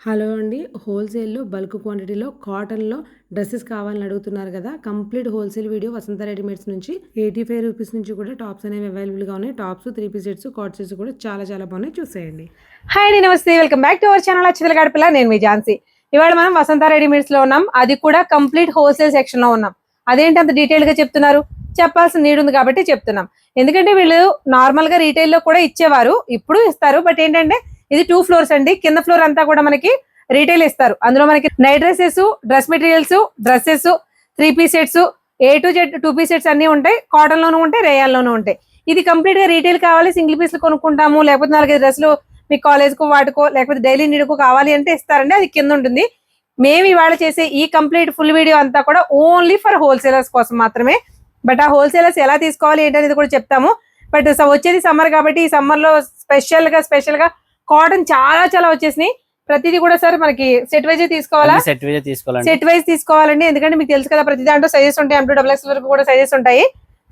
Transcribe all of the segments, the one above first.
Hello అండి. హోల్‌సేల్‌లో bulk క్వాంటిటీలో కాటన్‌లో డ్రెసెస్ కావాలని అడుగుతున్నారు కదా! Complete wholesale video Vasantha readymades నుంచి రూ. 85 నుంచి కూడా టాప్స్ అనేవి అవైలబుల్‌గా ఉన్నాయి. Tops, 3 piece sets, co-ord sets కూడా చాలా చాలా బాగున్నాయి. చూసేయండి. హాయ్ అండి, నమస్తే, welcome back to our channel Akshatala Gadapala. నేను మీ ఝాన్సీ. ఇవాళ మనం వసంత రెడీమేడ్స్ లో ఉన్నాం. అది కూడా కంప్లీట్ హోల్సేల్ సెక్షన్ లో ఉన్నాం. అదేంటి అంత డీటెయిల్ గా చెప్తున్నారు? చెప్పాల్సిన నీడ్ ఉంది కాబట్టి చెప్తున్నాం. ఎందుకంటే వీళ్ళు నార్మల్ గా రీటైల్ లో కూడా ఇచ్చేవారు, ఇప్పుడు ఇస్తారు. బట్ ఏంటంటే ఇది 2 ఫ్లోర్స్ అండి. కింద ఫ్లోర్ అంతా కూడా మనకి రీటైల్ ఇస్తారు. అందులో మనకి night dresses, dress materials, dresses, 3 piece sets, A to Z 2 piece sets అన్ని ఉంటాయి. కాటన్ లోనూ ఉంటాయి, రేయాన్ లోనూ ఉంటాయి. ఇది కంప్లీట్ గా రీటైల్ కావాలి, సింగిల్ పీస్లు కొనుక్కుంటాము, లేకపోతే 4-5 డ్రెస్సులు మీ కాలేజ్ కు వాటికో లేకపోతే డైలీ నీడ్కు కావాలి అంటే ఇస్తారండి. అది కింద ఉంటుంది. మేము ఇవాళ చేసే ఈ కంప్లీట్ ఫుల్ వీడియో అంతా కూడా ఓన్లీ ఫర్ హోల్సేలర్స్ కోసం మాత్రమే. బట్ ఆ హోల్సేలర్స్ ఎలా తీసుకోవాలి ఏంటనేది కూడా చెప్తాము. బట్ వచ్చేది సమ్మర్ కాబట్టి ఈ సమ్మర్ లో స్పెషల్ గా కాటన్ చాలా చాలా వచ్చేసినాయి. ప్రతిదీ కూడా సార్ మనకి సెట్ వైజ్ తీసుకోవాలా? సెట్ వైజ్ తీసుకోవాలండి. ఎందుకంటే మీకు తెలుసు కదా, ప్రతి దాంట్లో సైజెస్ ఉంటాయి. M2XXL వరకు కూడా సైజెస్ ఉంటాయి.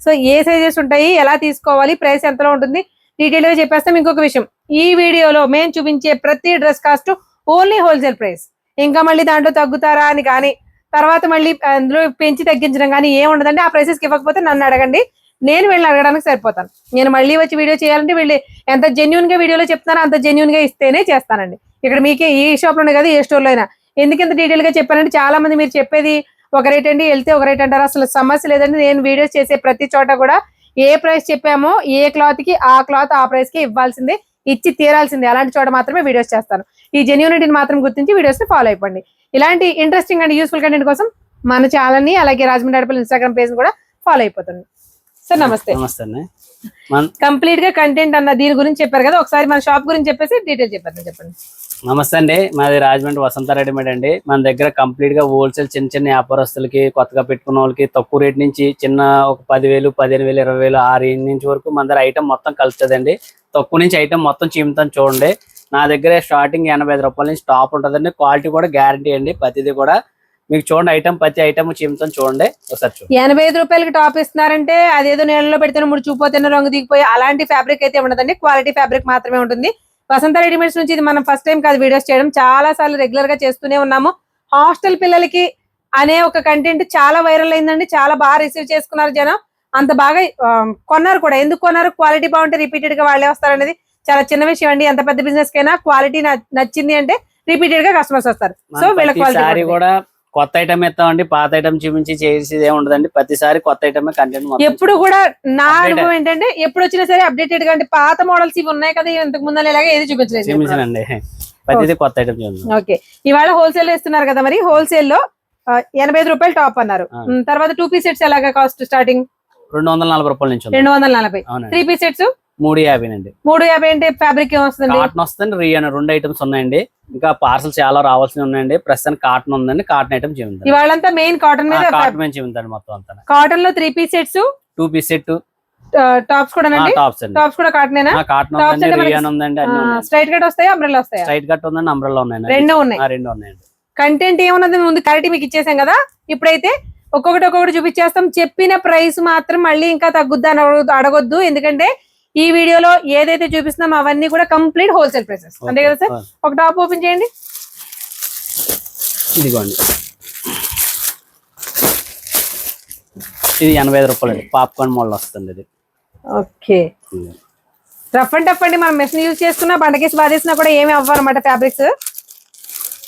సో ఏ సైజెస్ ఉంటాయి, ఎలా తీసుకోవాలి, ప్రైస్ ఎంతలో ఉంటుంది, డీటెయిల్ గా చెప్పేస్తాం. ఇంకొక విషయం, ఈ వీడియోలో మేము చూపించే ప్రతి dress cost only wholesale price. ఇంకా మళ్ళీ దాంట్లో తగ్గుతారా అని కానీ, తర్వాత మళ్ళీ అందులో పెంచి తగ్గించడం కానీ ఏం ఉండదండి. ఆ ప్రైసెస్కి ఇవ్వకపోతే నన్ను అడగండి, నేను వీళ్ళని అడగడానికి సరిపోతాను. నేను మళ్ళీ వచ్చి వీడియో చేయాలంటే వీళ్ళు ఎంత జెన్యున్ గా వీడియోలో చెప్తానో అంత జెన్యున్ గా ఇస్తేనే చేస్తానండి. ఇక్కడ మీకే ఈ షాప్ లోనే కదా, ఏ స్టోర్ లో అయినా. ఎందుకంత డీటెయిల్ గా చెప్పానంటే చాలా మంది మీరు చెప్పేది ఒక రేట్ అండి, వెళ్తే ఒక రేట్ అంటారు. అసలు సమస్య లేదండి. నేను వీడియోస్ చేసే ప్రతి చోట కూడా ఏ ప్రైస్ చెప్పామో ఏ క్లాత్ కి ఆ క్లాత్ ఆ ప్రైస్ కి ఇవ్వాల్సిందే, ఇచ్చి తీరాల్సిందే. అలాంటి చోట మాత్రమే వీడియోస్ చేస్తాను. ఈ జెన్యూనిటీని మాత్రం గుర్తించి వీడియోస్ ని ఫాలో అయిపోండి. ఇలాంటి ఇంట్రెస్టింగ్ అండ్ యూస్ఫుల్ కంటెంట్ కోసం మన ఛానల్ ని, అలాగే రాజమండ్రి అడపల్లి ఇన్స్టాగ్రామ్ పేజ్ కూడా ఫాలో అయిపోతుంది. సార్ నమస్తే. కంప్లీట్ గా కంటెంట్ అన్న దీని గురించి చెప్పారు కదా, ఒకసారి మన షాప్ గురించి చెప్పేసి డీటెయిల్ చెప్పండి. నమస్తే అండి, మాది రాజమండ్రి వసంత రెడీమేడ్ అండి. మన దగ్గర కంప్లీట్ గా హోల్సేల్ చిన్న వ్యాపారస్తులకి, కొత్తగా పెట్టుకున్న వాళ్ళకి తక్కువ రేట్ నుంచి చిన్న ఒక 10,000, 15,000, 20,000 ఆ రేంజ్ నుంచి వరకు మన దగ్గర ఐటమ్ మొత్తం కలుస్తుందండి. తక్కువ నుంచి ఐటమ్ మొత్తం చీముతాను చూడండి. నా దగ్గర స్టార్టింగ్ 85 రూపాయల నుంచి టాప్ ఉంటుందండి. క్వాలిటీ కూడా గ్యారంటీ అండి. ప్రతిదీ కూడా మీకు చూడండి, ఐటమ్ ప్రతి ఐటమ్ చీముతాను చూడండి ఒకసారి. 85 రూపాయలకి టాప్ ఇస్తున్నారంటే అదేదో నీళ్ళలో పెడితే ముడి చూపోతున్న రంగు దిగిపోయి అలాంటి ఫ్యాబ్రిక్ అయితే ఉండదండి. క్వాలిటీ ఫ్యాబ్రిక్ మాత్రమే ఉంటుంది. వసంత రెడీమేడ్స్ నుంచి ఇది మనం ఫస్ట్ టైం కాదు వీడియోస్ చేయడం, చాలా సార్లు రెగ్యులర్ గా చేస్తూనే ఉన్నాము. హాస్టల్ పిల్లలకి అనే ఒక కంటెంట్ చాలా వైరల్ అయిందండి. చాలా బాగా రిసీవ్ చేసుకున్నారు జనం. అంత బాగా కొన్నారు కూడా. ఎందుకు కొన్నారు? క్వాలిటీ బాగుంటే రిపీటెడ్ గా వాళ్ళే వస్తారనేది చాలా చిన్న విషయం అండి. ఎంత పెద్ద బిజినెస్ కైనా క్వాలిటీ నచ్చింది అంటే రిపీటెడ్ గా కస్టమర్స్ వస్తారు. సో వీళ్ళ క్వాలిటీ కూడా కొత్త ఐటమ్ ఇస్తామండి. పాత ఐటమ్ చూపించి చేసేది ఏముండదండి. ప్రతిసారి కొత్త ఐటమే కంటెంట్. ఎప్పుడు కూడా నా అనుభవం ఏంటంటే, ఎప్పుడు వచ్చినా సరే అప్డేటెడ్ గా, అంటే పాత మోడల్స్ ఇవి ఉన్నాయి కదా, ఇంతకు ముందు ఇలాగే ఏది చూపించలేదండి. ప్రతిదీ కొత్త ఐటమ్. ఓకే, ఇవాళ హోల్సేల్ ఇస్తున్నారు కదా, మరి హోల్సేల్ లో 85 రూపాయలు టాప్ అన్నారు. తర్వాత 2 పీస్ సెట్స్ ఎలాగా కాస్ట్ స్టార్టింగ్? 240 రూపాయల నుంచి. 240. 3 పీస్ సెట్స్ 350 అండి. 350 అంటే ఫ్యాబ్రిక్ ఏమొస్తుంది? కాటన్ వస్తుంది, రియాన్ 2 ఐటమ్స్ ఉన్నాయండి. ఇంకా పార్సల్ చాలా రావాల్సి ఉన్నాయండి. ప్రస్తుతానికి కాటన్ ఉందండి. కాటన్ ఐటమ్ చూపించారు. ఇవాళంతా మెయిన్ కాటన్ మీద చూపించారు మొత్తం అంతా. కాటన్ లో 3 piece sets, 2 piece set, tops కూడా టాప్స్ కూడా కాటనేనా? కాటన్ ఉందండి, రియాన్ ఉందండి. స్ట్రైట్ కట్ వస్తాయా, అంబ్రెల్లా వస్తాయా? స్ట్రైట్ కట్ ఉందండి, అంబ్రెల్లా ఉన్నాయండి. రెండు ఉన్నాయండి. కంటెంట్ ఏమున్నది ముందు క్లారిటీ మీకు ఇచ్చేసాం కదా. ఇప్పుడైతే ఒక్కొక్కటి చూపించేస్తాం. చెప్పిన ప్రైస్ మాత్రం మళ్ళీ ఇంకా తగ్గుద్దా అని అడగొద్దు. ఎందుకంటే ఈ వీడియోలో ఏదైతే చూపిస్తున్నాం అవన్నీ కూడా కంప్లీట్ హోల్సేల్ ప్రైసెస్, అంతే కదా సార్? ఒక టాప్ ఓపెన్ చేయండి. ఇదిగోండి, ఇది 85 రూపాయలు పాప్కార్న్ మోడల్ వస్తుంది. ఇది ఓకే, రఫ్ అండ్ టఫ్ అండి. మనం మెషిన్ యూజ్ చేసుకున్నా, బండకేసి బాధేసినా కూడా ఏమి అవ్వనమాట ఫ్యాబ్రిక్స్.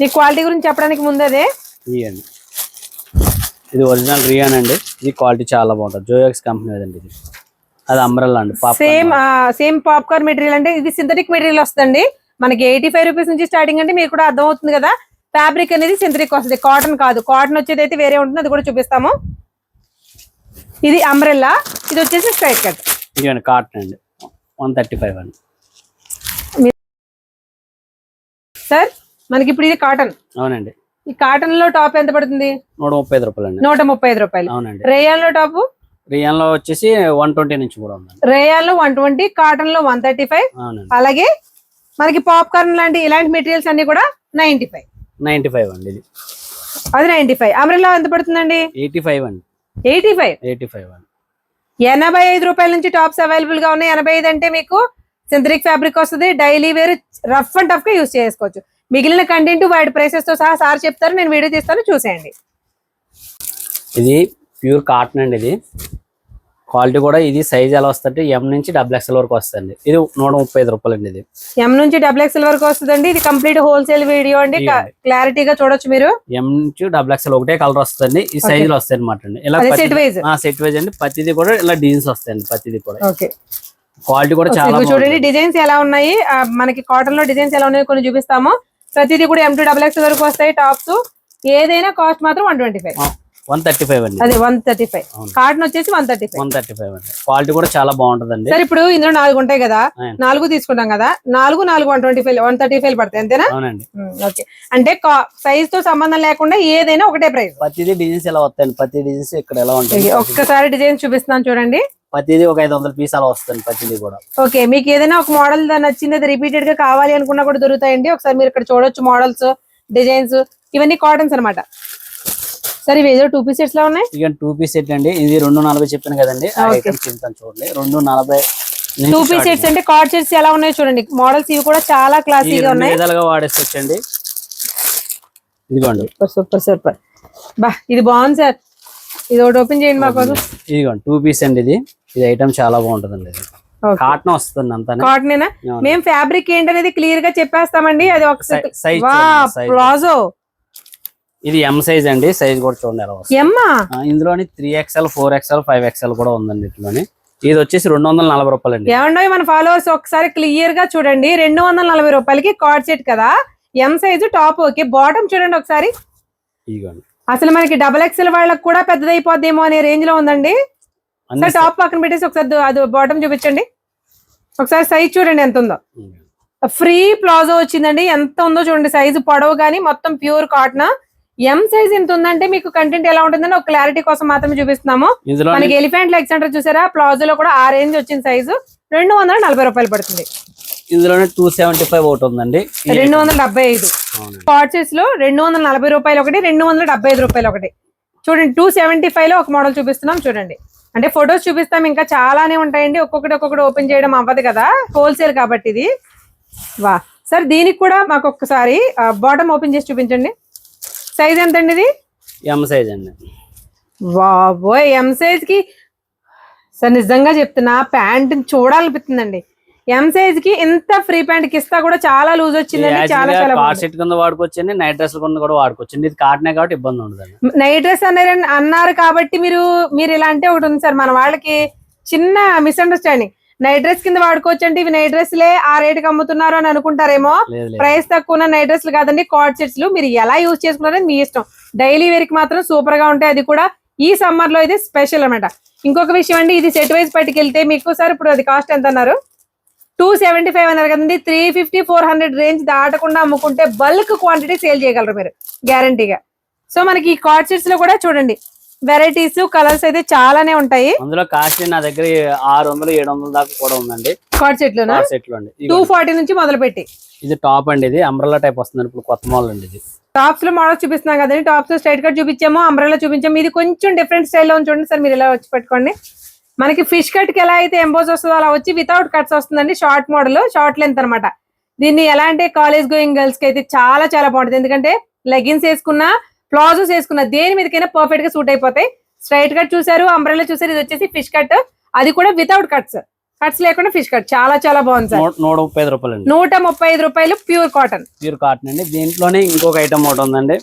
ఈ క్వాలిటీ గురించి చెప్పడానికి ముందే ఇది ఒరిజినల్ రియాన్ అండి. ఇది క్వాలిటీ చాలా బాగుంటుంది. జోయాక్స్ కంపెనీ అండి. ఇది అది అంబ్రెల్లా అండి. సేమ్ పాప్కార్న్ మెటీరియల్ అంటే ఇది సింథటిక్ మెటీరియల్ వస్తుంది మనకి. 85 రూపీస్ నుంచి స్టార్టింగ్ అంటే మీకు కూడా అర్థం అవుతుంది కదా. ఫ్యాబ్రిక్ అనేది సింథటిక్ వస్తుంది, కాటన్ కాదు. కాటన్ వచ్చేది అయితే వేరే ఉంటుంది, అది కూడా చూపిస్తాము. ఇది అంబ్రెల్లా, ఇది వచ్చేసి స్ట్రైట్ కట్. ఇది కాటన్ అండి, 135 అండి. సార్ మనకి ఇప్పుడు ఇది కాటన్. అవునండి. ఈ కాటన్ లో టాప్ ఎంత పడుతుంది? 135 రూపాయలు అండి. 135 రూపాయలు. అవునండి. రేయాన్ లో టాప్? రియాన్ లో వచ్చేసి 120 నుంచి కూడా ఉందండి. రేయాన్ లో 120, కాటన్ లో 135. అలాగే మనకి పాప్కార్న్ లాంటి ఇలాంటి మెటీరియల్స్ అన్ని కూడా 95 అండి. ఇది అది 95. అంబ్రెల్లా ఎంత పడుతుందండి? 85 అండి. 85 అండి. 85 రూపాయల నుంచి టాప్స్ అవైలబుల్ గా ఉన్నాయి. 85 అంటే మీకు సింథటిక్ ఫ్యాబ్రిక్ వస్తుంది. Daily wear rough and tough గా యూజ్ చేసుకోవచ్చు. మిగిలిన కంటెంట్ వాటి ప్రైసెస్ తో సహా సార్ చెప్తారు, నేను వీడియో తీస్తాను, చూసేయండి. ఇది ప్యూర్ కాటన్ అండి. ఇది క్వాలిటీ కూడా ఇది సైజ్ ఎలా వస్తుంది ఎం నుంచి XXL వరకు వస్తుంది. ఇది 135 రూపాయలు అండి. ఇది ఎం నుంచి XXL వరకు వస్తుందండి. ఇది కంప్లీట్ హోల్సేల్ వీడియో అండి, క్లారిటీగా చూడొచ్చు మీరు. ఎం నుంచి XXL ఒకటే కలర్ వస్తుంది. ఈ సైజ్ లో వస్తాయి అనమాట అండి. ఇలా సెట్ వైజ్ అండి. ప్రతిది కూడా ఇలా డిజైన్స్ వస్తాయండి. ప్రతిది కూడా ఓకే. క్వాలిటీ కూడా చాలా చూడండి డిజైన్స్ ఎలా ఉన్నాయి, మనకి కాటన్ లో డిజైన్స్ ఎలా ఉన్నాయి కొన్ని చూపిస్తాము. ప్రతిదీ కూడా M to XXL వరకు వస్తాయి టాప్స్. ఏదైనా కాస్ట్ మాత్రం 125. 135 అండి. అదే 135. కాటన్ వచ్చేసి 135 అండి. క్వాలిటీ కూడా చాలా బాగుంటదండి. సార్ ఇప్పుడు ఇందులో 4 ఉంటాయి కదా, 4 తీసుకుంటాం కదా, 4 135 పడతాయి అంతేనా? అవునండి. ఓకే. అంటే సైజ్ తో సంబంధం లేకుండా ఏదైనా ఒకటే ప్రైస్. ప్రతిదీ డిజైన్స్ ఎలా వస్తాయండి. ప్రతి డిజైన్స్ ఇక్కడ ఎలా ఉంటాయి. ఒక్కసారి డిజైన్స్ చూపిస్తున్నాను చూడండి. ప్రతిదీ ఒక 500 పీస్ అలా వస్తుంది. ప్రతిదీ కూడా ఓకే. మీకు ఏదైనా ఒక మోడల్ నచ్చింది, అది రిపీటెడ్ గా కావాలి అనుకున్నా కూడా దొరుకుతాయండి. ఒకసారి మీరు ఇక్కడ చూడొచ్చు మోడల్స్, డిజైన్స్, ఇవన్నీ కాటన్స్ అనమాట. సరే ఇవి ఏదో 2 పీస్ సెట్స్ లా ఉన్నాయి. ఇక 2 పీస్ సెట్ అండి. ఇది 240 చెప్పాను కదండి. చూడండి 240 2 పీస్ సెట్స్ అంటే కార్డ్ సెట్స్ ఎలా ఉన్నాయో చూడండి. మోడల్స్ ఇవి కూడా చాలా క్లాసీగా ఉన్నాయి. విధాలుగా వాడేసుకోవచ్చండి. ఇదిగోండి సూపర్. బా ఇది బాగుంది సార్. ఇది ఒకటి ఓపెన్ చేయండి మా కోసం. ఇదిగోండి 2 పీస్ అండి. ఇది ఐటమ్ చాలా బాగుంటుందండి. కాటన్ వస్తుంది అంతా. కాటనేనా? మేము ఫ్యాబ్రిక్ ఏంటనేది క్లియర్ గా చెప్పేస్తామండి. అది ఒకసారి ప్లాజో. ఇది ఎం సైజ్ అండి. సైజ్ కూడా చూడండి ఎలా వస్తుంది. ఇందులోని 3XL 4XL 5XL కూడా ఉందండి. ఇట్లోని ఇది వచ్చేసి 240 రూపాయలు అండి. ఏమండి మన ఫాలోవర్స్ ఒకసారి క్లియర్ గా చూడండి. 240 రూపాయలకి కార్డ్ సెట్ కదా, M size top. Okay. Bottom చూడండి ఒకసారి. అసలు మనకి XXL వాళ్ళకి కూడా పెద్దదైపోద్దేమో అనే రేంజ్ లో ఉందండి. టాప్ పక్కన పెట్టేసి ఒకసారి అది బాటమ్ చూపించండి. ఒకసారి సైజ్ చూడండి ఎంత ఉందో. ఫ్రీ ప్లాజో వచ్చిందండి. ఎంత ఉందో చూడండి. సైజు పొడవు గానీ మొత్తం ప్యూర్ కాటన్. ఎం సైజ్ ఎంత ఉందంటే మీకు కంటెంట్ ఎలా ఉంటుందని ఒక క్లారిటీ కోసం మాత్రమే చూపిస్తున్నాము. మనకి ఎలిఫెంట్ లెగ్ సెంటర్ చూసారా, ప్లాజోలో కూడా ఆ రేంజ్ వచ్చిన సైజు 240 రూపాయలు పడుతుంది. ఇందులోనే 275 ఒకటి ఉందండి. 275 కార్డ్సెస్ లో 240 రూపాయలు ఒకటి, 275 రూపాయలు ఒకటి. చూడండి 275 లో ఒక మోడల్ చూపిస్తున్నాం చూడండి. అంటే ఫొటోస్ చూపిస్తాం, ఇంకా చాలానే ఉంటాయండి. ఒక్కొక్కటి ఓపెన్ చేయడం అవ్వదు కదా, హోల్సేల్ కాబట్టి ఇది. వా సార్ దీనికి కూడా మాకు ఒక్కసారి బాటమ్ ఓపెన్ చేసి చూపించండి. సైజ్ ఎంత అండి ఇది? ఎం సైజ్ అండి. బాబోయ్ ఎం సైజ్ కి సార్ నిజంగా చెప్తున్నా ప్యాంట్ చూడాలనిపిస్తుందండి. ఎం సైజ్ కి ఎంత ఫ్రీ ప్యాంట్ కి ఇస్తా కూడా చాలా లూజ్ వచ్చిందండి. చాలా సెట్ కింద వాడుకోవచ్చండి, నైట్ డ్రెస్ కింద కూడా వాడుకోవచ్చండి. ఇది కాటనే కాబట్టి ఇబ్బంది ఉండదండి. నైట్ డ్రెస్ అన్నారు కాబట్టి మీరు ఇలా అంటే ఒకటి ఉంది సార్, మన వాళ్ళకి చిన్న మిస్అండర్స్టాండింగ్. నైట్ డ్రెస్ కింద వాడుకోవచ్చు అంటే ఇవి నైట్ డ్రెస్లే ఆ రేట్ కి అమ్ముతున్నారు అని అనుకుంటారేమో. ప్రైస్ తక్కువ ఉన్న నైట్ డ్రెస్లు కాదండి, కార్డ్ సెట్స్. మీరు ఎలా యూజ్ చేసుకున్నారని మీ ఇష్టం. డైలీ వేర్ కి మాత్రం సూపర్ గా ఉంటాయి. అది కూడా ఈ సమ్మర్ లో ఇది స్పెషల్ అన్నమాట. ఇంకొక విషయం అండి, ఇది సెట్ వైజ్ పట్టుకెళ్తే మీకు సార్ ఇప్పుడు అది కాస్ట్ ఎంత అన్నారు? 275 అన్నారు కదండి. 350-400 రేంజ్ దాటకుండా అమ్ముకుంటే బల్క్ క్వాంటిటీ సేల్ చేయగలరు మీరు గ్యారంటీగా. సో మనకి ఈ కార్డ్ సెట్స్ లో కూడా చూడండి వెరైటీస్, కలర్స్ అయితే చాలానే ఉంటాయి. అందులో కాస్ట్ నా దగ్గర 600-700 దాకా కూడా ఉందండి. కార్డ్ సెట్ లో 240 నుంచి మొదలు పెట్టి. ఇది టాప్ అండి. ఇది అంబ్రెల్లా టైప్ వస్తుంది. ఇప్పుడు కొత్త మోడల్ అండి. ఇది టాప్స్ లో మోడల్స్ చూపిస్తున్నాం కదండి. టాప్స్ స్ట్రైట్ కట్ చూపించాము, అంబ్రెల్లా చూపించాము. ఇది కొంచెం డిఫరెంట్ స్టైల్లో చూడండి సార్. మీరు ఇలా వచ్చి పెట్టుకోండి. మనకి ఫిష్ కట్ కి ఎలా అయితే ఎంబోస్ వస్తుందో అలా వచ్చి వితౌట్ కట్స్ వస్తుందండి. షార్ట్ మోడల్, షార్ట్ లెంత్ అనమాట. దీన్ని ఎలా అంటే కాలేజ్ గోయింగ్ గర్ల్స్ కి అయితే చాలా చాలా బాగుంటుంది. ఎందుకంటే లెగిన్స్ వేసుకున్నా, ప్లాజోస్ వేసుకున్నా, దేని మీదకైనా పర్ఫెక్ట్ గా సూట్ అయిపోతాయి. స్ట్రైట్ కట్ చూసారు, అంబ్రెల్లా చూసారు. ఇది వచ్చేసి ఫిష్ కట్, అది కూడా వితౌట్ కట్స్ లేకుండా ఫిష్ కట్. చాలా చాలా బాగుంది సార్. 135 రూపాయలు అండి. 135 రూపాయలు ప్యూర్ కాటన్. అండి. దీంట్లోనే ఇంకొక ఐటమ్ ఒకటి ఉందండి.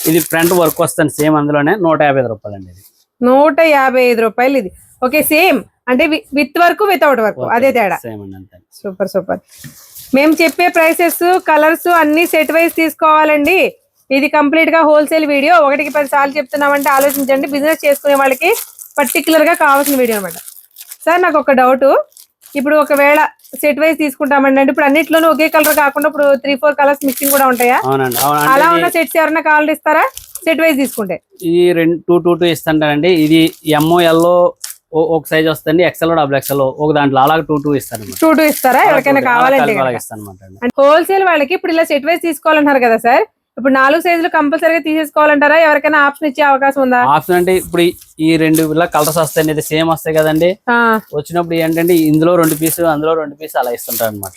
ఇది ఫ్రంట్ వర్క్ వస్తుంది సేమ్. అందులోనే 150 రూపాయలు అండి. 155 రూపాయలు ఇది. ఓకే సేమ్ అంటే విత్ వర్క్ వితౌట్ వర్క్ అదే తేడా. సూపర్. మేము చెప్పే ప్రైసెస్, కలర్స్ అన్ని సెట్ వైజ్ తీసుకోవాలండి. ఇది కంప్లీట్ గా హోల్సేల్ వీడియో. 1కి 10 సార్లు చెప్తున్నామంటే ఆలోచించండి. బిజినెస్ చేసుకునే వాళ్ళకి పర్టికులర్ గా కావాల్సిన వీడియో అనమాట. సార్ నాకు ఒక డౌట్, ఇప్పుడు ఒకవేళ సెట్ వైజ్ తీసుకుంటామండి అంటే ఇప్పుడు అన్నిట్లోనూ ఒకే కలర్ కాకుండా ఇప్పుడు 3-4 కలర్స్ మిక్సింగ్ కూడా ఉంటాయా? అలా ఉన్న సెట్స్ ఎవరైనా కావాలి ఇస్తారా సెట్ వైజ్ తీసుకుంటే? ఈ 2 ఇస్తాంటారండి. ఇది ML ఒక సైజ్ వస్తుంది, XL XXL ఒక దాంట్లో అలాగే 2 ఇస్తారు. 2 ఇస్తారా ఎవరికైనా కావాలంటే? హోల్సేల్ వాళ్ళకి ఇప్పుడు ఇలా సెట్ వైజ్ తీసుకోవాలంటారు కదా సార్. ఇప్పుడు 4 సైజులు కంపల్సరీగా తీసేసుకోవాలంటారా? ఎవరికైనా ఆప్షన్ ఇచ్చే అవకాశం ఉందా? ఆప్షన్ అంటే ఇప్పుడు ఈ 2 కలర్స్ వస్తాయి, ఇది సేమ్ వస్తాయి కదండి. వచ్చినప్పుడు ఏంటంటే ఇందులో 2 పీసు, అందులో 2 పీసు అలా ఇస్తుంటారు అనమాట.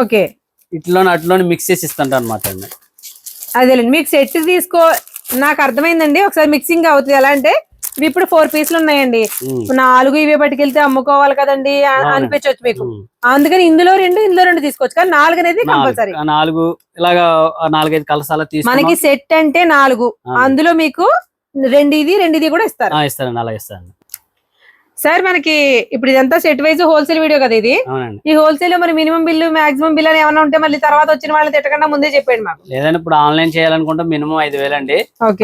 ఓకే. అట్లోనే మిక్స్ చేసి ఇస్తుంటారు అనమాట అండి. అదేలేండి, మీకు సెట్ తీసుకో, నాకు అర్థమైందండి. ఒకసారి మిక్సింగ్ అవుతుంది. ఎలా అంటే ఇవి ఇప్పుడు 4 పీసులు ఉన్నాయండి, 4 ఇవే పట్టుకెళ్తే అమ్ముకోవాలి కదండి అనిపించవచ్చు మీకు. అందుకని ఇందులో 2 తీసుకోవచ్చు, కానీ 4 అనేది కంపల్సరీ. 4 ఇలాగా 4-5 కలర్స్ అలా మనకి సెట్ అంటే 4, అందులో మీకు 2 ఇది కూడా ఇస్తారు. ఇస్తారండి, అలా ఇస్తారండి. సార్ మనకి ఇప్పుడు ఇదంతా సెట్ వైజ్ హోల్సేల్ వీడియో కదా ఇది. ఈ హోల్సేల్ లో మరి మినిమం బిల్లు మాక్సిమం బిల్ అని ఏమైనా ఉంటే మళ్ళీ తర్వాత వచ్చిన వాళ్ళని తిట్టకుండా ముందే చెప్పండి మాకు. లేదంటే ఇప్పుడు ఆన్లైన్ చేయాలనుకుంటే మినిమం 5,000 అండి.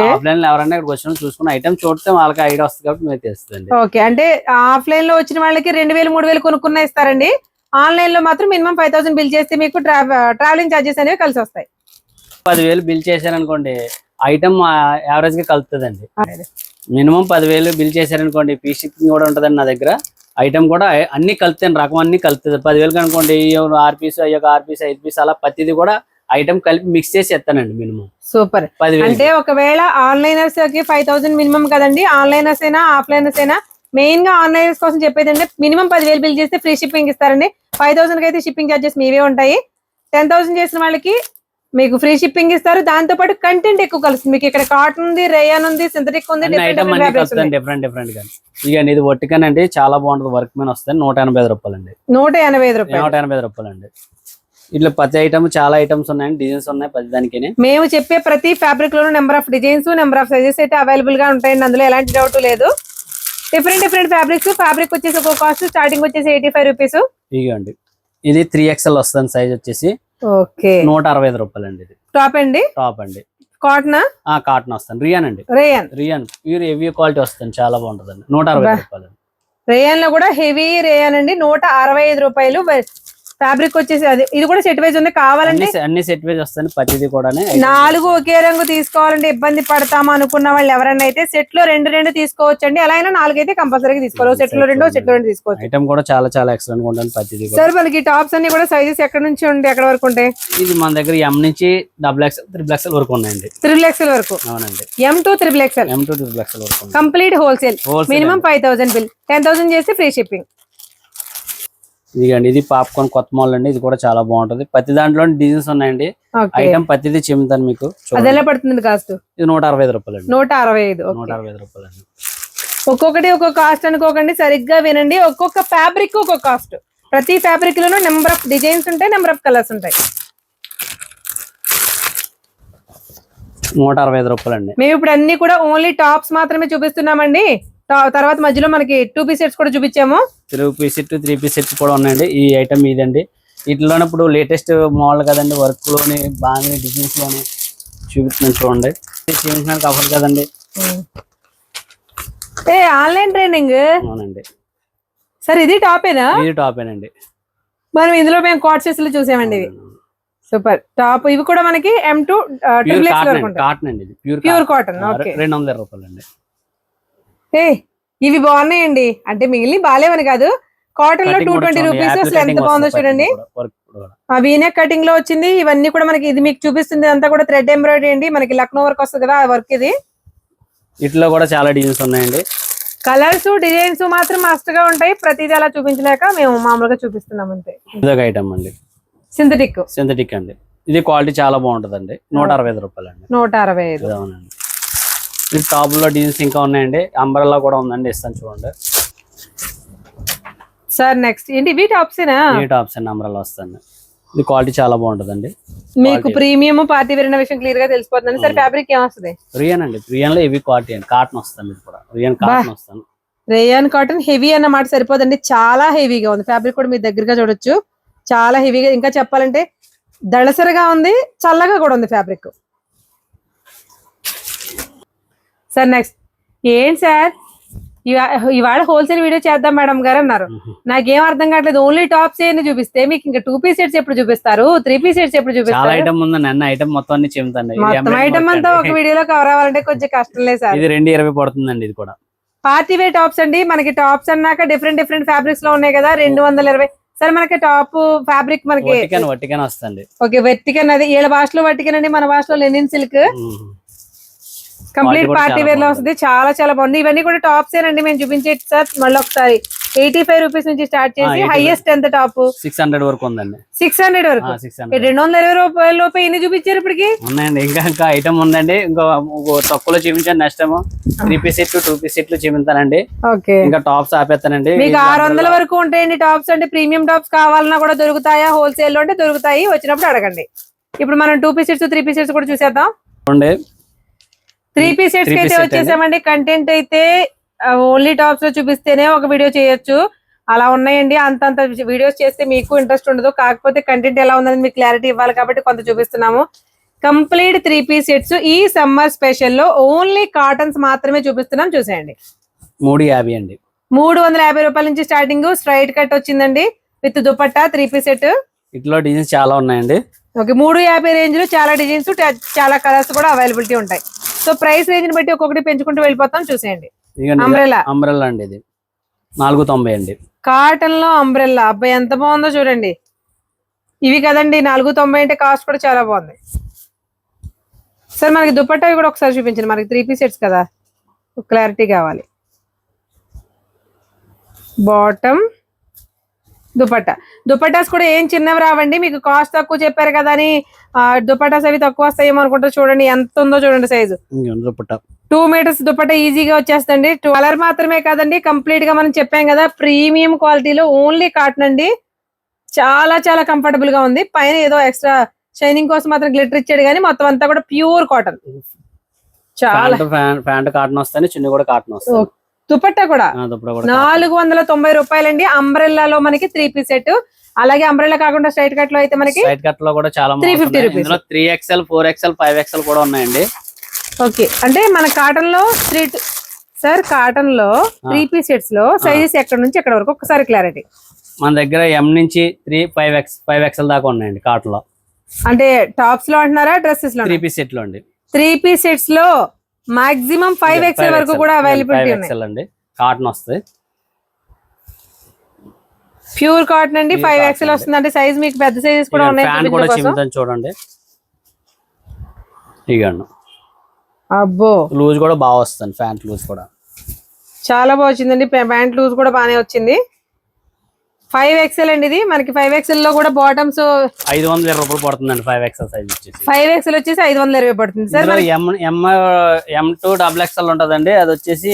ఆఫ్లైన్ లో ఎవరైనా ఇక్కడికి వచ్చిన చూసుకున్న ఐటమ్ చూస్తే వాళ్ళకి ఐడియా వస్తుంది కాబట్టి మీకు తెలుస్తుంది. ఓకే, అంటే ఆఫ్లైన్ లో వచ్చిన వాళ్ళకి 2,000-3,000 కొనుక్కున్నా ఇస్తారండి. ఆన్లైన్ లో మాత్రం మినిమం 5,000 బిల్ చేస్తే మీకు ట్రావెలింగ్ చార్జెస్ అనేవి కలిసి వస్తాయి. 10,000 బిల్ చేశారనుకోండి, ఐటమ్ యావరేజ్ గా కలుపుతుందండి. మినిమం 10,000 బిల్ చేశారనుకోండి, పీ షిప్పింగ్ కూడా ఉంటదండి నా దగ్గర. ఐటమ్ కూడా అన్ని కలుపుతాను, రకం అన్ని కలుపుతుంది. 10,000 అనుకోండి, 6 పీస్ 5 పీస్ అలా ప్రతిది కూడా ఐటమ్ కలిపి మిక్స్ చేసి ఎత్తానండి మినిమం. సూపర్. అంటే ఒకవేళ ఆన్లైనర్స్ కి 5,000 మినిమం కదండి, ఆన్లైనర్స్ అయినా ఆఫ్లైనర్స్ అయినా. మెయిన్ గా ఆన్లైనర్స్ కోసం చెప్పేది అంటే మినిమం 10,000 బిల్ చేస్తే ఫ్రీ షిప్పింగ్ ఇస్తారండి. 5,000 కి అయితే షిప్పింగ్ చార్జెస్ మీవే ఉంటాయి. 10,000 చేసిన వాళ్ళకి మీకు ఫ్రీ షిప్పింగ్ ఇస్తారు. దాంతో పాటు కంటెంట్ ఎక్కువ కలుస్తుంది. మీకు ఇక్కడ కాటన్ ఉంది, రేయాన్ ఉంది, సింథటిక్ ఉంది, డిఫరెంట్ గా. ఇక ఇది ఒట్టికన్ అండి, చాలా బాగుంటుంది. వర్క్ మీద వస్తుంది. 185 రూపాయలు అండి. 185 రూపాయలు అండి. ఇట్లా ప్రతి ఐటమ్ చాలా ఐటమ్స్ ఉన్నాయండి, డిజైన్స్ ఉన్నాయి ప్రతి దానికి. మేము చెప్పే ప్రతి ఫ్యాబ్రిక్ లోనూ number of designs, number of sizes అయితే అవైలబుల్ గా ఉంటాయండి. అందులో ఎలాంటి డౌట్ లేదు. Different fabrics. ఫ్యాబ్రిక్ వచ్చేసి ఒక కాస్ట్ స్టార్టింగ్ వచ్చేసి 85 రూపీస్. ఇగోండి, ఇది 3XL వస్తుంది సైజ్ వచ్చేసి. ఓకే, 165 రూపాయలు అండి. ఇది టాప్ అండి. కాటన్ కాటన్ వస్తుంది. రియాన్ అండి, రియాన్ ప్యూర్ హెవీ క్వాలిటీ వస్తుంది, చాలా బాగుంటుంది. 165 రూపాయలు. రేయాన్ లో కూడా హెవీ రేయాన్ అండి, 165 రూపాయలు. ఫ్యాబ్రిక్ వచ్చేసి అది ఇది కూడా సెట్ వైజ్ ఉంది. కావాలంటే అన్ని సెట్ వైజ్ వస్తాయి ప్రతిదీ కూడా. 4 ఒకే రంగు తీసుకోవాలంటే ఇబ్బంది పడతాము అనుకున్న వాళ్ళు ఎవరైనా అయితే సెట్ లో 2 తీసుకోవచ్చు అండి. అలా అయినా 4 అయితే కంపల్సరీగా తీసుకోవాలి. సెట్ లో 2 తీసుకోవచ్చు. ఐటమ్ కూడా చాలా ఎక్సలెంట్ ఉంటుంది ప్రతిదీ. సార్ మనకి టాప్స్ అన్ని కూడా సైజెస్ ఎక్కడ నుంచి ఉండి ఎక్కడ వరకు ఉంటాయి? ఇది మన దగ్గర M నుంచి XXL, XXL వరకు ఉన్నాయండి. XXL వరకు. అవునండి, M to XXL వరకు కంప్లీట్ హోల్సేల్. మినిమం 5,000 బిల్, 10,000 చేసి ఫ్రీ షిప్పింగ్. ఇదిగండి, ఇది పాప్కార్న్ కొత్త మోడల్ అండి. ఇది కూడా చాలా బాగుంటది. ప్రతి దాంట్లో డిజైన్స్ ఉన్నాయండి. ఐటమ్ ప్రతిదీ చెప్తాను మీకు. అది ఎలా పడుతుంది కాస్ట్? ఇది 165 రూపాయలు అండి. 165 రూపాయలు అండి. ఒక్కొక్కటి ఒక్కొక్క కాస్ట్ అనుకోకండి, సరిగ్గా వినండి. ఒక్కొక్క ఫ్యాబ్రిక్ ఒక్కొక్క కాస్ట్. ప్రతి ఫ్యాబ్రిక్ లోనూ నెంబర్ ఆఫ్ డిజైన్స్ ఉంటాయి, నెంబర్ ఆఫ్ కలర్స్ ఉంటాయి. 165 రూపాయలు అండి. మేము ఇప్పుడు అన్ని కూడా ఓన్లీ టాప్స్ మాత్రమే చూపిస్తున్నామండి. తర్వాత మధ్యలో మనకి 2 పీస్ సెట్స్ కూడా చూపించాము. 2 పీస్ సెట్, 3 పీస్ సెట్స్ కూడా ఉన్నాయండి. ఈ ఐటమ్ ఇదండి. వీటిలోనే ఇప్పుడు లేటెస్ట్ మోడల్ కదండి, వర్క్ లోని బాగా డిజైన్స్ లోని చూపిస్తున్నాను చూడండి. చేయించడానికి అవ్వదు కదండి. Online training. అవునండి సార్, ఇది టాపేనా? ఇది టాపేనండి. మనం ఇందులో మేము కాట్ సెట్స్ లో చూసామండి. ఇవి సూపర్ టాప్. ఇవి కూడా మనకి M to కాటన్ అండి. ఇది ప్యూర్ కాటన్. 200 రూపాయలు అండి. ఇవి బాగున్నాయండి, అంటే మిగిలిన బాగాలేవని కాదు. కాటన్ లో 220 రూపీస్. అసలు ఎంత బాగుందో చూడండి. వీనెక్ కటింగ్ లో వచ్చింది. ఇవన్నీ కూడా మనకి ఇది మీకు చూపిస్తుంది అంతా కూడా థ్రెడ్ ఎంబ్రాయిడరీ అండి. మనకి లక్నో వర్క్ వస్తుంది కదా, ఆ వర్క్ ఇది. ఇట్లా కూడా చాలా డిజైన్స్ ఉన్నాయండి. కలర్స్ డిజైన్స్ మాత్రం మస్ట్ గా ఉంటాయి. ప్రతిదీ అలా చూపించలేక మేము మామూలుగా చూపిస్తున్నాం అంతే. ఇదొక ఐటమ్ అండి, సింథటిక్ అండి. ఇది క్వాలిటీ చాలా బాగుంటదండి. 165 రూపాయలు అండి. 165. అవునండి. ఈ టాప్ లో డిజైన్స్ ఇంకా ఉన్నాయండి. అంబ్రెల్లా కూడా ఉందండి, ఇస్తాను చూడండి. సార్ నెక్స్ట్ ఏంటి? ఇవి టాప్స్ అండి, అంబ్రెల్లా వస్తుంది. ఇది క్వాలిటీ చాలా బాగుంటదండి. మీకు ప్రీమియం పార్టీ వేర్ అనే విషయం క్లియర్ గా తెలిసిపోతుంది. సార్ ఫ్యాబ్రిక్ ఏమొస్తుంది? రియాన్ అండి. రియాన్ లో హెవీ క్వాలిటీ అండి. కాటన్ వస్తుంది. ఇది కూడా రియాన్ కాటన్ వస్తుంది. రేయాన్ కాటన్ హెవీ అన్నమాట సరిపోదండి, చాలా హెవీగా ఉంది. ఫ్యాబ్రిక్ కూడా మీరు దగ్గరగా చూడొచ్చు, చాలా హెవీగా. ఇంకా చెప్పాలంటే దళసరిగా ఉంది, చల్లగా కూడా ఉంది ఫ్యాబ్రిక్. సార్ నెక్స్ట్ ఏంటి సార్? ఇవాళ హోల్సేల్ వీడియో చేద్దాం మేడం గారు అన్నారు. నాకేం అర్థం కావట్లేదు. ఓన్లీ టాప్స్ ఏని చూపిస్తే మీకు ఇంకా 2 పీస్ సెట్స్ ఎప్పుడు చూపిస్తారు? 3 పీస్ సెట్స్ ఎప్పుడు చూపిస్తారు? చాలా ఐటమ్ ఉందండి. అన్ని ఐటమ్ మొత్తం అన్ని చెప్తాను. మొత్తం ఐటమ్ అంతా ఒక వీడియోలో కవర్ అవ్వాలంటే కొంచెం కష్టం లేదు సార్. ఇది 220 పడుతుందండి. ఇది కూడా పార్టీ వేర్ టాప్స్ అండి. మనకి టాప్స్ అన్నాక డిఫరెంట్ ఫ్యాబ్రిక్స్ లో ఉన్నాయి కదా, 220. సరే, మనకి టాప్ ఫ్యాబ్రిక్ మనకి వట్టికన్ వస్తుంది. ఓకే, వెట్టికన్. అది వీళ్ళ భాషలో వట్టికన్ అండి, మన భాషలో linen silk. Complete party wear లో వస్తుంది. చాలా బాగుంది. ఇవన్నీ కూడా టాప్స్ ఏనండి మేము చూపించేది సార్. మళ్ళీ ఒకసారి 85 రూపీస్ నుంచి స్టార్ట్ చేసి 85. హైయెస్ట్ ఎంత టాప్ 600 వరకు ఉందండి. 600 వరకు. 600 220 రూపాయల లోపే ఎన్ని చూపించారు ఇప్పటికి? ఉన్నాయండి, ఇంకా ఐటమ్ ఉందండి. ఇంకో తక్కువలో చూపించాను. నెక్స్ట్ ఏమో 3 పీస్ సెట్ 2 పీస్ సెట్లు చూపిస్తానండి. ఓకే, ఇంకా టాప్స్ ఆపేస్తానండి. మీకు 600 వరకు ఉంటాయండి టాప్స్. అంటే ప్రీమియం టాప్స్ కావాలన్నా కూడా దొరుకుతాయా? హోల్సేల్ లో అంటే దొరుకుతాయి, వచ్చినప్పుడు అడగండి. ఇప్పుడు మనం 2 పీస్ సెట్స్ 3 పీస్ సెట్స్ కూడా చూసేద్దాం. 3 పీస్ సెట్స్ అయితే వచ్చేసామండి. కంటెంట్ అయితే ఓన్లీ టాప్స్ లో చూపిస్తేనే ఒక వీడియో చేయొచ్చు, అలా ఉన్నాయండి. అంతంత వీడియోస్ చేస్తే మీకు ఇంట్రెస్ట్ ఉండదు. కాకపోతే కంటెంట్ ఎలా ఉందని మీకు క్లారిటీ ఇవ్వాలి కాబట్టి కొంత చూపిస్తున్నాము. కంప్లీట్ 3 పీస్ సెట్స్ ఈ సమ్మర్ స్పెషల్ లో ఓన్లీ కాటన్స్ మాత్రమే చూపిస్తున్నాం, చూసేయండి. 350 అండి. 350 రూపాయల నుంచి స్టార్టింగ్. స్ట్రైట్ కట్ వచ్చిందండి విత్ దుపట్టా 3 పీస్ సెట్. ఇట్లా డిజైన్స్ చాలా ఉన్నాయండి. ఓకే, 350 రేంజ్ లో చాలా డిజైన్స్, చాలా కలర్స్ కూడా అవైలబిలిటీ ఉంటాయి. సో ప్రైస్ రేంజ్ ని బట్టి ఒక్కొక్కటి పెంచుకుంటూ వెళ్ళిపోతాం, చూసేయండి. అంబ్రెల్లా అండి, ఇది 490 అండి. కాటన్ లో అంబ్రెల్లా, అబ్బాయి ఎంత బాగుందో చూడండి. ఇవి కదండి 490 అంటే కాస్ట్ కూడా చాలా బాగుంది. సార్ మనకి దుపట్టా కూడా ఒకసారి చూపించండి. మనకి 3 పీస్ సెట్స్ కదా, క్లారిటీ కావాలి. బాటమ్ దుపట్టాస్ కూడా ఏం చిన్నవి రావండి. మీకు కాస్ట్ తక్కువ చెప్పారు కదా అని దుపట్టాస్ అవి తక్కువ వస్తాయేమో అనుకుంటారు. చూడండి ఎంత ఉందో చూడండి సైజు. 2 మీటర్స్ దుపట్టా ఈజీగా వచ్చేస్తుంది. కలర్ మాత్రమే కాదండి, కంప్లీట్ గా మనం చెప్పాం కదా ప్రీమియం క్వాలిటీలో ఓన్లీ కాటన్ అండి. చాలా చాలా కంఫర్టబుల్ గా ఉంది. పైన ఏదో ఎక్స్ట్రా షైనింగ్ కోసం మాత్రం గ్లిటర్ ఇచ్చాడు, కానీ మొత్తం అంతా కూడా ప్యూర్ కాటన్. చాలా ప్యాంట్ కాటన్ వస్తాయి, చున్నీ కూడా కాటన్ వస్తాయి. దుపట్టా కూడా 490 రూపాయలండి. అంబ్రెల్లాలో మనకి 3 పీస్ సెట్. అలాగే అంబ్రెల్లా కాకుండా స్ట్రైట్ కట్ లో అయితే మనకి స్ట్రైట్ కట్ లో కూడా చాలా 350 రూపీస్. 3XL 4XL 5XL కూడా ఉన్నాయండి. ఓకే, అంటే మన కాటన్ లో సార్ కాటన్ లో 3 పీస్ సెట్స్ లో సైజెస్ ఎక్కడ నుంచి ఎక్కడ వరకు ఒకసారి క్లారిటీ. మన దగ్గర M నుంచి 5XL దాకా ఉన్నాయండి కాటన్ లో. అంటే టాప్స్ లో అంటున్నారా, డ్రెస్సెస్ లో? 3 పీస్ సెట్ లో అండి. 3 పీస్ సెట్స్ లో మాక్సిమం 5XL వరకు కూడా అవైలబిలిటీ అండి. కాటన్ వస్తాయి, ప్యూర్ కాటన్ అండి. 5XL వస్తుంది. అంటే సైజ్ మీకు పెద్ద సైజెస్ కూడా ఉన్నాయి. చూడండి, ఇగండి. అబ్బో, లూజ్ కూడా బాగా వస్తుంది. ప్యాంట్ లూజ్ కూడా చాలా బాగా వచ్చిందండి. ప్యాంట్ లూజ్ కూడా బాగానే వచ్చింది. 5XL అండి ఇది. మనకి 5XL లో కూడా బాటమ్స్ 520 రూపాయలు పడుతుందండి. 5XL సైజ్ వచ్చేసి 5XL వచ్చేసి 520 పడుతుంది సార్. M2 XXL ఉంటదండి, అది వచ్చేసి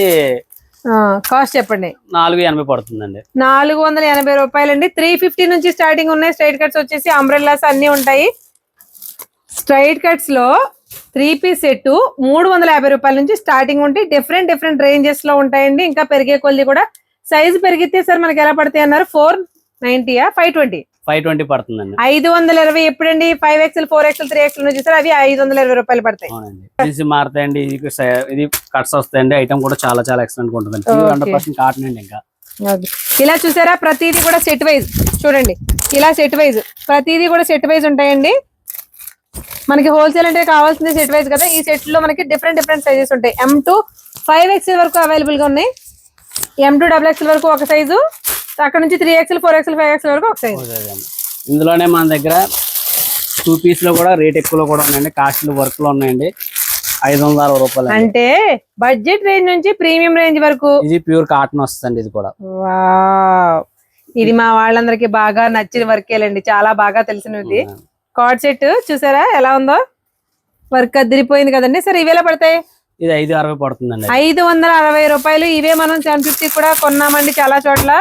కాస్ట్ చెప్పండి. 480 పడుతుందండి. 480 రూపాయలండి. 350 నుంచి స్టార్టింగ్ ఉన్నాయి. స్ట్రైట్ కట్స్ వచ్చేసి అంబ్రెల్లాస్ అన్ని ఉంటాయి. స్ట్రైట్ కట్స్ లో 3 పీస్ సెట్ 350 రూపాయల నుంచి స్టార్టింగ్ ఉంటాయి. డిఫరెంట్ రేంజెస్ లో ఉంటాయండి. ఇంకా పెరిగే కొద్ది కూడా సైజ్ పెరిగితే సార్ మనకి ఎలా పడతాయి అన్నారు? 490 520 పడుతుందండి. 520 ఎప్పుడండి? 5XL 4XL 3XL నుంచి సార్ అవి 520 రూపాయలు పడతాయి. మారుతాయండి. ఇది కట్స్ వస్తాయండి. ఐటమ్ కూడా చాలా చాలా ఎక్సలెంట్ ఉంటుందండి. 100% కాటన్ అండి. ఇంకా ఇలా చూసారా, ప్రతిదీ కూడా సెట్ వైజ్ చూడండి. ఇలా సెట్ వైజ్ ప్రతిదీ కూడా సెట్ వైజ్ ఉంటాయండి. మనకి హోల్సేల్ అంటే కావాల్సింది సెట్ వైజ్ కదా. ఈ సెట్ లో మనకి డిఫరెంట్ సైజెస్ ఉంటాయి. M2 5XL వరకు అవైలబుల్ గా ఉన్నాయి. M2 XXL వరకు ఒక సైజు, అక్కడ నుంచి 3XL 4XL 5XL వరకు ఒక సైజు. ఇందులోనే మన దగ్గర 2 పీస్ లో కూడా రేట్ ఎక్కువలో కూడా ఉన్నాయండి. కాస్ట్లీ వర్క్ లో ఉన్నాయండి. 560 రూపాయలు. అంటే బడ్జెట్ రేంజ్ నుంచి ప్రీమియం రేంజ్ వరకు. ఇది ప్యూర్ కాటన్ వస్తుంది. ఇది కూడా ఇది మా వాళ్ళందరికి బాగా నచ్చిన వర్కేలండి. చాలా బాగా తెలిసినది. కార్డ్ సెట్ చూసారా ఎలా ఉందో, వర్క్ అదిరిపోయింది కదండి. సరే ఇవేలా పడతాయి? ఇది 560 పడుతుందండి. 560 రూపాయలు. ఇవే మనం 750 కూడా కొన్నామండి చాలా చోట్ల.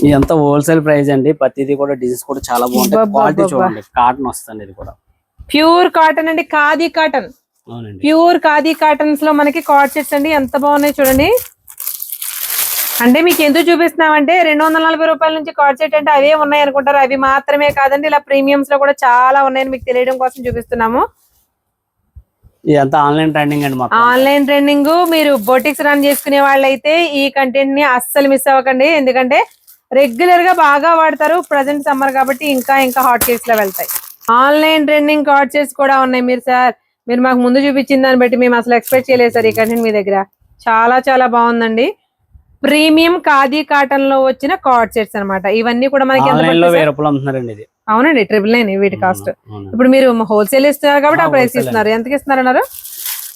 ఇదంతా హోల్సేల్ ప్రైస్ అండి. ప్రతిదీ కూడా డిజైన్స్ కూడా చాలా బాగుంటాయి. క్వాలిటీ చూడండి, కాటన్ వస్తుంది. ఇది కూడా ప్యూర్ కాటన్ అండి, ఖాదీ కాటన్. అవునండి, ప్యూర్ ఖాదీ కాటన్స్ లో మనకి కార్డ్ సెట్స్ అండి. ఎంత బాగున్నాయి చూడండి. అంటే మీకు ఎందుకు చూపిస్తున్నామంటే 240 రూపాయల నుంచి కార్డ్ సెట్ అంటే అవే ఉన్నాయి అనుకుంటారు. అవి మాత్రమే కాదండి, ఇలా ప్రీమియమ్స్ లో కూడా చాలా ఉన్నాయని మీకు తెలియడం కోసం చూపిస్తున్నాము. ఇదంతా ఆన్లైన్ ట్రెండింగ్ అండి. Online trending. మీరు బొటిక్స్ రన్ చేసుకునే వాళ్ళైతే ఈ కంటెంట్ ని అస్సలు మిస్ అవ్వకండి. ఎందుకంటే రెగ్యులర్ గా బాగా వాడతారు. ప్రజెంట్ సమ్మర్ కాబట్టి ఇంకా హాట్ కేస్ లో వెళ్తాయి. ఆన్లైన్ ట్రెండింగ్ కార్డ్ సెట్స్ కూడా ఉన్నాయి. మీరు మాకు ముందు చూపించిన దాన్ని బట్టి మేము అసలు ఎక్స్పెక్ట్ చేయలేదు సార్ ఈ కంటెంట్ మీ దగ్గర. చాలా బాగుందండి. ప్రీమియం ఖాదీ కాటన్ లో వచ్చిన కార్డ్ సెట్స్ అన్నమాట. ఇవన్నీ కూడా మనకి అవునండి 999 వీటి కాస్ట్. ఇప్పుడు మీరు హోల్సేల్ ఇస్తున్నారు కాబట్టి ఆ ప్రైస్ ఇస్తున్నారు. ఎంతకి ఇస్తున్నారు అన్నారు?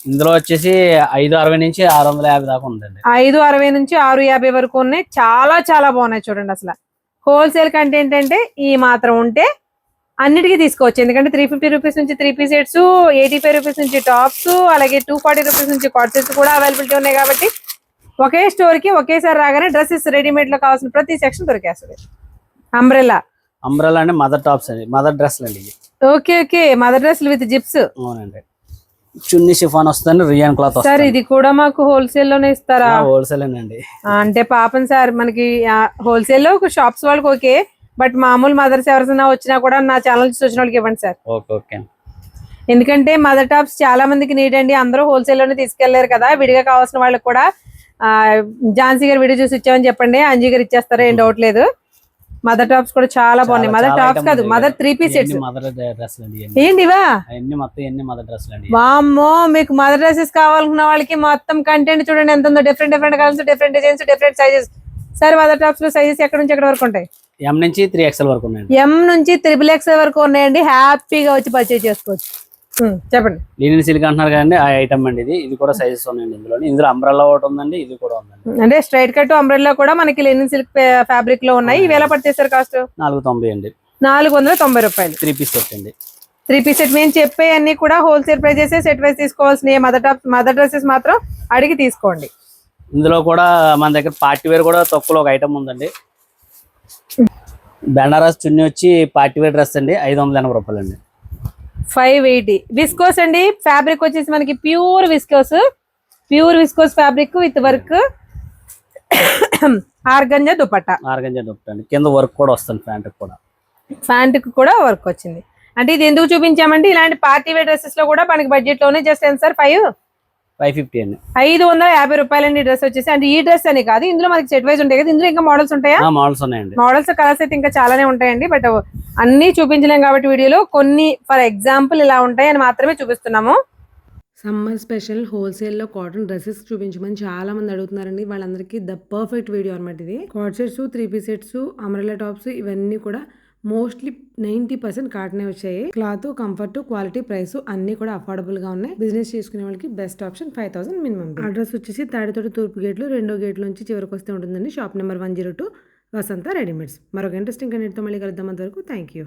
ఇందులో వచ్చేసి 560 నుంచి 650 దాకా ఉందండి. 560 నుంచి 650 వరకు ఉన్నాయి. చాలా చాలా బాగున్నాయి చూడండి. అసలు హోల్సేల్ కంటే ఏంటంటే ఈ మాత్రం ఉంటే అన్నిటికీ తీసుకోవచ్చు. ఎందుకంటే 350 రూపీస్ నుంచి 3 పీస్ సెట్స్, 85 రూపీస్ నుంచి టాప్స్, అలాగే 240 రూపీస్ నుంచి కాట్ సెట్స్ కూడా అవైలబిలిటీ ఉన్నాయి. కాబట్టి ఒకే స్టోర్ కి ఒకేసారి రాగానే డ్రెస్సెస్ రెడీమేడ్ లో కావాల్సిన ప్రతి సెక్షన్ దొరికేస్తుంది. అంబ్రెల్లా అంటే మదర్ టాప్స్ అండి, మదర్ డ్రెస్లు అండి. Okay okay, mother dress with zips. అవునండి. చున్నీ షిఫాన్ వస్తుంది, రియాన్ క్లాత్ సార్ వస్తుంది. ఇది కూడా మాకు హోల్సేల్ లోనే ఇస్తారా? హోల్సేల్ అండి. అంటే పాపం సార్, మనకి హోల్సేల్ లో షాప్స్ వాళ్ళకి ఓకే, బట్ మామూలు మదర్స్ ఎవరైనా వచ్చినా కూడా నా ఛానల్ నుంచి వచ్చిన వాళ్ళకి ఇవ్వండి సార్. ఓకే. ఎందుకంటే మదర్ టాప్స్ చాలా మందికి నీడ్ అండి. అందరూ హోల్సేల్ లోనే తీసుకెళ్లారు కదా, విడిగా కావాల్సిన వాళ్ళకి కూడా ఝాన్సీ గారు వీడియో చూసి ఇచ్చామని చెప్పండి, అంజీ గారు ఇచ్చేస్తారా, ఏం డౌట్ లేదు. మదర్ టాప్స్ కూడా చాలా బాగున్నాయి. మదర్ టాప్స్ కాదు, మదర్ 3 పీస్ సెట్స్. ఏంటి ఇవా? వామ్మో, మీకు మదర్ డ్రెస్సెస్ కావాలనుకున్న వాళ్ళకి మొత్తం కంటెంట్ చూడండి ఎంత ఉందో. Different colours, different designs, different sizes. Sir mother tops లో సైజెస్ ఎక్కడ నుంచి ఎక్కడ వరకు ఉంటాయి? M నుంచి 3XL వరకు ఉన్నాయండి. M నుంచి XXL వరకు ఉన్నాయండి. హ్యాపీగా వచ్చి పర్చేజ్ చేసుకోవచ్చు. చెప్పండి. లినెన్ సిల్క్ అంటున్నారు కదండి, ఆ ఐటమ్ అండి. ఇది కూడా సైజెస్ ఉన్నాయండి. ఇందులో అంబ్రెల్లా ఒకటి ఉందండి, ఇది కూడా ఉందండి. అంటే స్ట్రైట్ కట్ అంబ్రెల్లా కూడా మనకి లినెన్ సిల్క్ ఫ్యాబ్రిక్ లో ఉన్నాయి. ఇవి ఎలా పడితే సార్ కాస్ట్? 490 అండి. 490 రూపాయలు 3 పీస్ సెట్ అండి. 3 పీస్ సెట్. మేము చెప్పే అన్ని కూడా హోల్సేల్ ప్రైజెస్. సెట్ వైజ్ తీసుకోవాల్సిన మదర్ డ్రెస్సెస్ మాత్రం అడిగి తీసుకోండి. ఇందులో కూడా మన దగ్గర పార్టీ వేర్ కూడా తక్కువలో ఒక ఐటమ్ ఉందండి. బెనారస్ చున్నీ వచ్చి పార్టీ వేర్ డ్రెస్ అండి, 580 రూపాయలు అండి. 580. విస్కోస్ అండి. ఫ్యాబ్రిక్ వచ్చేసి మనకి pure viscose fabric with work. Organza dupatta అండి. కింద వర్క్ కూడా వస్తుంది, ప్యాంట్ కూడా వర్క్ వచ్చింది. అంటే ఇది ఎందుకు చూపించామంటే ఇలాంటి పార్టీ వేర్ డ్రెస్సెస్ లో కూడా మనకి బడ్జెట్ లోనే జస్ట్ ఎంత సార్? 550 అండి. 550 రూపాయలండి డ్రెస్ వచ్చేసి. అంటే ఈ డ్రెస్ అని కాదు, ఇందులో మనకి సెట్ వైజ్ ఉంటాయి కదా. ఇందులో ఇంకా మోడల్స్ ఉంటాయా? మోడల్స్ ఉన్నాయండి. మోడల్స్ కలర్స్ అయితే ఇంకా చాలానే ఉంటాయండి, బట్ అన్ని చూపించలేం కాబట్టి వీడియోలో కొన్ని ఫర్ ఎగ్జాంపుల్ ఇలా ఉంటాయి అని మాత్రమే చూపిస్తున్నాము. సమ్మర్ స్పెషల్ హోల్సేల్లో కాటన్ డ్రెస్సెస్ చూపించమని చాలా మంది అడుగుతున్నారండి. వాళ్ళందరికీ ద పర్ఫెక్ట్ వీడియో అనమాట ఇది. కాట్ sets, 3 piece sets, umbrella tops ఇవన్నీ కూడా మోస్ట్లీ 90% కాటనే వచ్చాయి. క్లాత్, కంఫర్ట్, క్వాలిటీ, ప్రైస్ అన్ని కూడా అఫోర్డబుల్ గా ఉన్నాయి. బిజినెస్ చేసుకునే వాళ్ళకి బెస్ట్ ఆప్షన్. 5000 మినిమం. అడ్రస్ వచ్చేసి తాడితోటి తూర్పు గేట్లు 2వ గేట్ నుంచి చివరికి వస్తే ఉంటుందండి. షాప్ నెంబర్ 102 వసంత రెడీమేడ్స్. మరొక ఇంట్రెస్టింగ్ కంటెంట్తో మళ్ళీ కలుద్దాం. అంతవరకు థ్యాంక్ యూ.